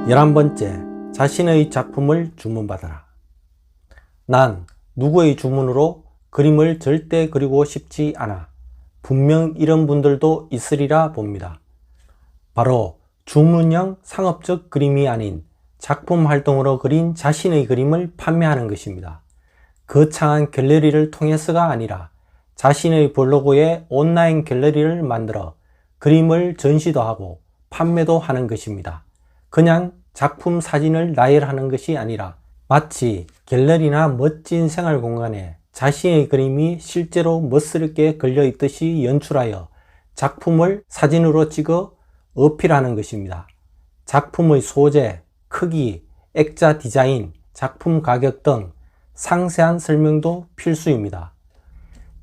11번째, 자신의 작품을 주문받아라. 난 누구의 주문으로 그림을 절대 그리고 싶지 않아. 분명 이런 분들도 있으리라 봅니다. 바로 주문형 상업적 그림이 아닌 작품 활동으로 그린 자신의 그림을 판매하는 것입니다. 거창한 갤러리를 통해서가 아니라 자신의 블로그에 온라인 갤러리를 만들어 그림을 전시도 하고 판매도 하는 것입니다. 그냥 작품 사진을 나열하는 것이 아니라 마치 갤러리나 멋진 생활 공간에 자신의 그림이 실제로 멋스럽게 걸려 있듯이 연출하여 작품을 사진으로 찍어 어필하는 것입니다. 작품의 소재, 크기, 액자 디자인, 작품 가격 등 상세한 설명도 필수입니다.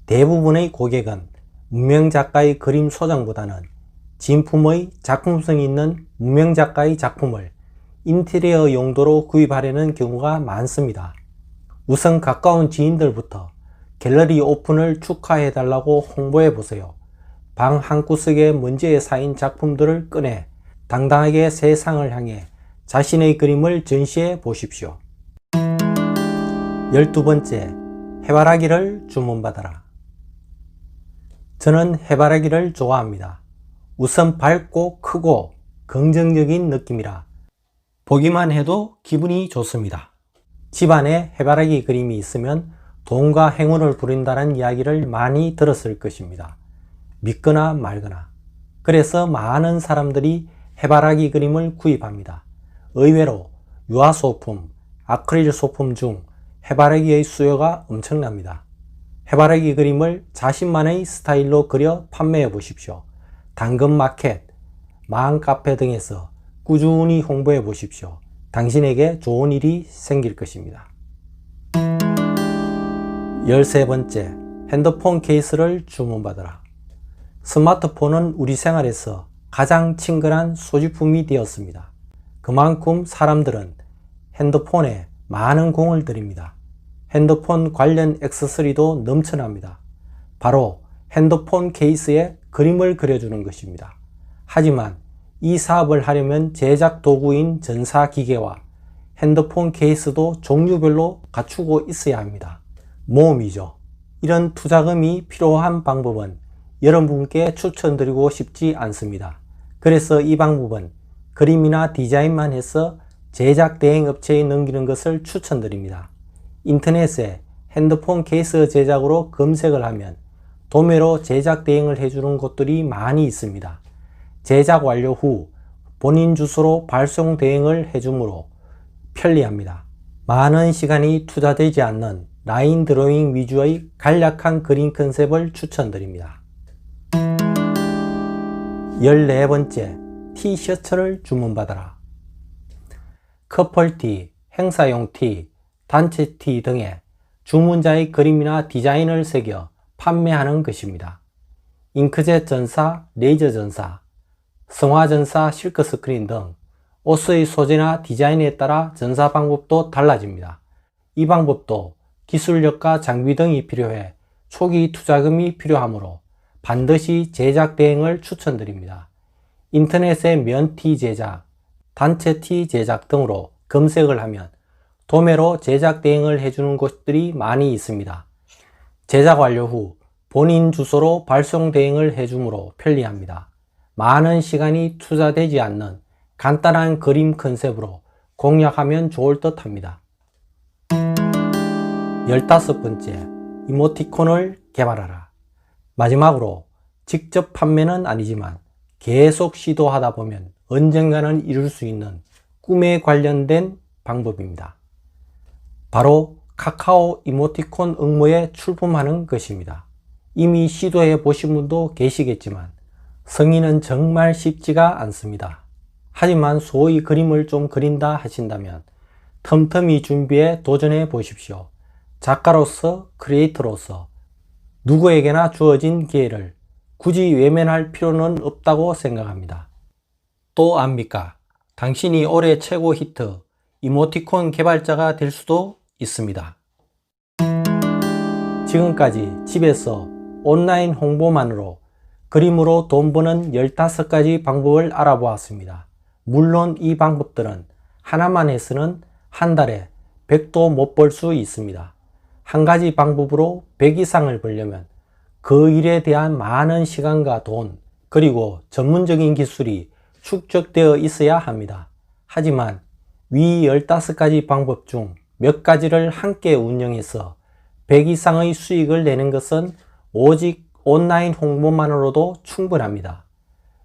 대부분의 고객은 무명 작가의 그림 소장보다는 진품의 작품성이 있는 무명 작가의 작품을 인테리어 용도로 구입하려는 경우가 많습니다. 우선 가까운 지인들부터 갤러리 오픈을 축하해 달라고 홍보해 보세요. 방 한구석에 먼지에 쌓인 작품들을 꺼내 당당하게 세상을 향해 자신의 그림을 전시해 보십시오. 12번째, 해바라기를 주문받아라. 저는 해바라기를 좋아합니다. 우선 밝고 크고 긍정적인 느낌이라 보기만 해도 기분이 좋습니다. 집안에 해바라기 그림이 있으면 돈과 행운을 부린다는 이야기를 많이 들었을 것입니다. 믿거나 말거나. 그래서 많은 사람들이 해바라기 그림을 구입합니다. 의외로 유화소품, 아크릴 소품 중 해바라기의 수요가 엄청납니다. 해바라기 그림을 자신만의 스타일로 그려 판매해 보십시오. 당근마켓, 마음카페 등에서 꾸준히 홍보해 보십시오. 당신에게 좋은 일이 생길 것입니다. 13번째, 핸드폰 케이스를 주문받아라. 스마트폰은 우리 생활에서 가장 친근한 소지품이 되었습니다. 그만큼 사람들은 핸드폰에 많은 공을 들입니다. 핸드폰 관련 액세서리도 넘쳐납니다. 바로 핸드폰 케이스에 그림을 그려주는 것입니다. 하지만 이 사업을 하려면 제작 도구인 전사기계와 핸드폰 케이스도 종류별로 갖추고 있어야 합니다. 모험이죠. 이런 투자금이 필요한 방법은 여러분께 추천드리고 싶지 않습니다. 그래서 이 방법은 그림이나 디자인만 해서 제작 대행 업체에 넘기는 것을 추천드립니다. 인터넷에 핸드폰 케이스 제작으로 검색을 하면 도매로 제작 대행을 해주는 곳들이 많이 있습니다. 제작 완료 후 본인 주소로 발송 대행을 해주므로 편리합니다. 많은 시간이 투자되지 않는 라인 드로잉 위주의 간략한 그림 컨셉을 추천드립니다. 14번째, 티셔츠를 주문받아라. 커플티, 행사용 티, 단체 티 등에 주문자의 그림이나 디자인을 새겨 판매하는 것입니다. 잉크젯 전사, 레이저 전사, 성화 전사, 실크 스크린 등 옷의 소재나 디자인에 따라 전사 방법도 달라집니다. 이 방법도 기술력과 장비 등이 필요해 초기 투자금이 필요하므로 반드시 제작 대행을 추천드립니다. 인터넷에 면티 제작, 단체 티 제작 등으로 검색을 하면 도매로 제작 대행을 해주는 곳들이 많이 있습니다. 제작 완료 후 본인 주소로 발송 대행을 해주므로 편리합니다. 많은 시간이 투자되지 않는 간단한 그림 컨셉으로 공략하면 좋을 듯 합니다. 15번째, 이모티콘을 개발하라. 마지막으로 직접 판매는 아니지만 계속 시도하다 보면 언젠가는 이룰 수 있는 꿈에 관련된 방법입니다. 바로 카카오 이모티콘 응모에 출품하는 것입니다. 이미 시도해 보신 분도 계시겠지만 성의는 정말 쉽지가 않습니다. 하지만 소위 그림을 좀 그린다 하신다면 틈틈이 준비해 도전해 보십시오. 작가로서, 크리에이터로서 누구에게나 주어진 기회를 굳이 외면할 필요는 없다고 생각합니다. 또 압니까? 당신이 올해 최고 히트 이모티콘 개발자가 될 수도 있습니다. 지금까지 집에서 온라인 홍보만으로 그림으로 돈 버는 15가지 방법을 알아보았습니다. 물론 이 방법들은 하나만 해서는 한 달에 100도 못 벌 수 있습니다. 한 가지 방법으로 100 이상을 벌려면 그 일에 대한 많은 시간과 돈, 그리고 전문적인 기술이 축적되어 있어야 합니다. 하지만 위 15가지 방법 중 몇 가지를 함께 운영해서 100 이상의 수익을 내는 것은 오직 온라인 홍보만으로도 충분합니다.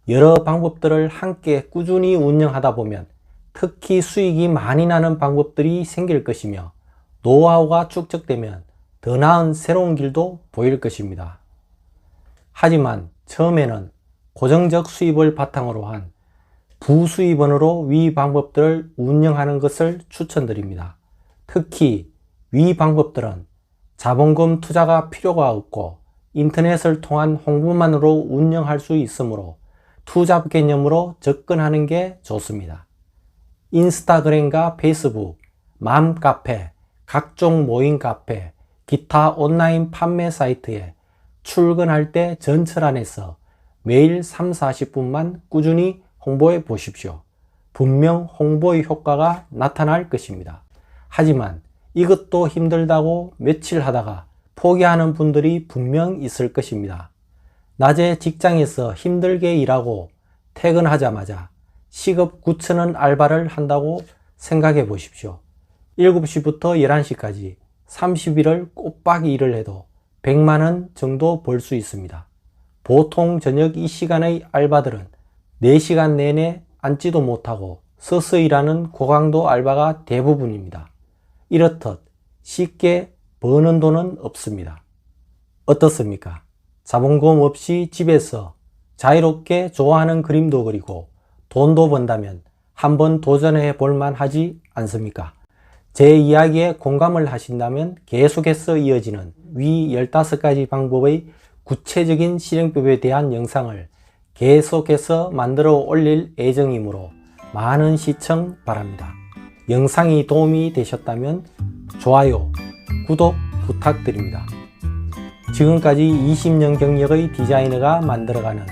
여러 방법들을 함께 꾸준히 운영하다 보면 특히 수익이 많이 나는 방법들이 생길 것이며 노하우가 축적되면 더 나은 새로운 길도 보일 것입니다. 하지만 처음에는 고정적 수입을 바탕으로 한 부수입원으로 위 방법들을 운영하는 것을 추천드립니다. 특히 위 방법들은 자본금 투자가 필요가 없고 인터넷을 통한 홍보만으로 운영할 수 있으므로 투자 개념으로 접근하는 게 좋습니다. 인스타그램과 페이스북, 맘카페, 각종 모임 카페, 기타 온라인 판매 사이트에 출근할 때 전철안에서 매일 30-40분만 꾸준히 홍보해 보십시오. 분명 홍보의 효과가 나타날 것입니다. 하지만 이것도 힘들다고 며칠 하다가 포기하는 분들이 분명 있을 것입니다. 낮에 직장에서 힘들게 일하고 퇴근하자마자 시급 9,000원 알바를 한다고 생각해 보십시오. 7시부터 11시까지 30일을 꼬박 일을 해도 100만원 정도 벌 수 있습니다. 보통 저녁 이 시간의 알바들은 4시간 내내 앉지도 못하고 서서 일하는 고강도 알바가 대부분입니다. 이렇듯 쉽게 버는 돈은 없습니다. 어떻습니까? 자본금 없이 집에서 자유롭게 좋아하는 그림도 그리고 돈도 번다면 한번 도전해 볼만 하지 않습니까? 제 이야기에 공감을 하신다면 계속해서 이어지는 위 15가지 방법의 구체적인 실행법에 대한 영상을 계속해서 만들어 올릴 예정이므로 많은 시청 바랍니다. 영상이 도움이 되셨다면 좋아요, 구독 부탁드립니다. 지금까지 20년 경력의 디자이너가 만들어가는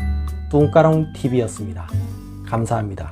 뚱까롱TV였습니다. 감사합니다.